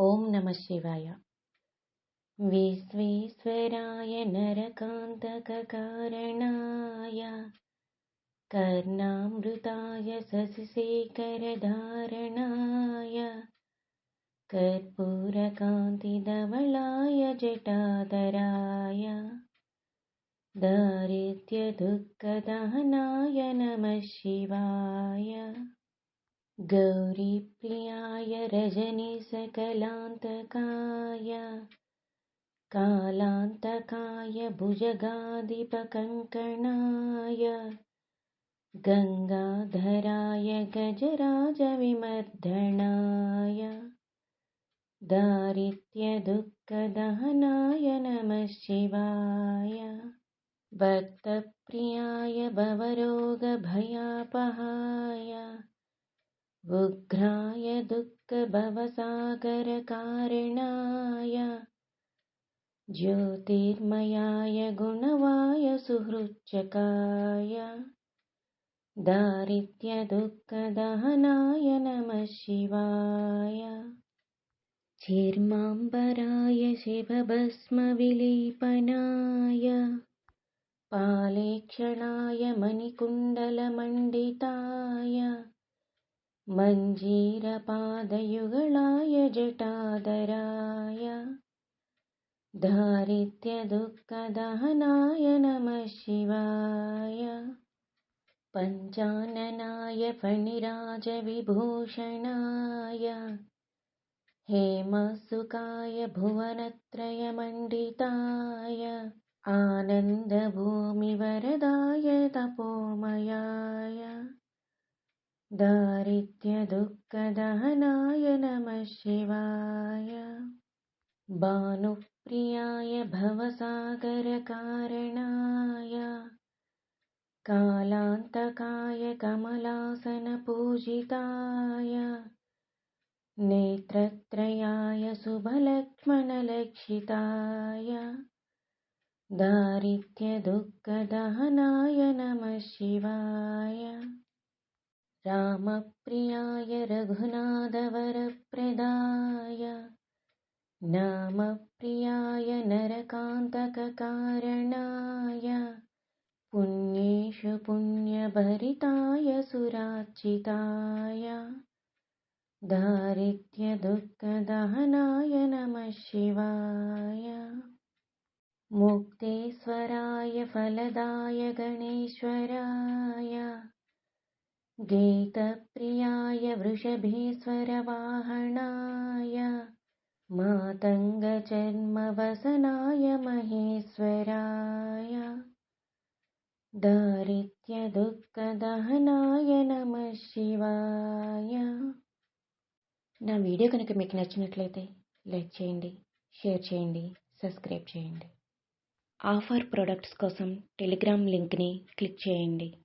ओम नमः शिवाय। विश्वेश्वराय नरकान्तककारणाय कर्णामृताय शशिशेखरधारणाय कर्पूरकान्तिधवलाय जटाधराय दारिद्र्यदुःखदहनाय नमः शिवाय। गौरीप्रियाय रजनीशकलान्तकाय कालान्तकाय भुजगाधिपकङ्कणाय गङ्गाधराय गजराजविमर्दनाय दारिद्र्यदुःखदहनाय नमः शिवाय। भक्तप्रियाय भवरोगभयापहाय उग्राय दुःखभवसागरकारणाय ज्योतिर्मयाय गुणवाय सुहृच्चकाय दारिद्र्यदुःखदहनाय नमः शिवाय। चीर्माम्बराय शिवभस्मविलेपनाय पालेक्षणाय मणिकुण्डलमण्डिताय मञ्जीरपादयुगलाय जटाधराय दारिद्र्यदुःखदहनाय नमः शिवाय। पञ्चाननाय फणिराजविभूषणाय हेमसुखाय भुवनत्रयमण्डिताय आनन्दभूमिवरदाय तपोमयाय दारिद्र्यदुःखदहनाय नमः शिवाय। भानुप्रियाय भवसागरकारणाय कालान्तकाय कमलासनपूजिताय नेत्रत्रयाय शुभलक्ष्मणलक्षिताय दारिद्र्यदुःखदहनाय नमः शिवाय। रामप्रियाय रघुनाथवरप्रदाय नामप्रियाय नरकान्तककारणाय पुण्येषु पुण्यभरिताय सुरार्चिताय दारिद्र्यदुःखदहनाय नमः शिवाय। मुक्तेश्वराय फलदाय गणेश्वराय गीतप्रियाय वृषभेश्वरवाहनाय मातङ्गजन्मवसनाय महेश्वराय दारिद्र्यदुःखदहनाय नमः शिवाय। నా వీడియో కనుక మీకు నచ్చినట్లయితే లైక్ చేయండి, షేర్ చేయండి, సబ్స్క్రైబ్ చేయండి. ఆఫర్ ప్రొడక్ట్స్ కోసం టెలిగ్రామ్ లింక్ని క్లిక్ చేయండి.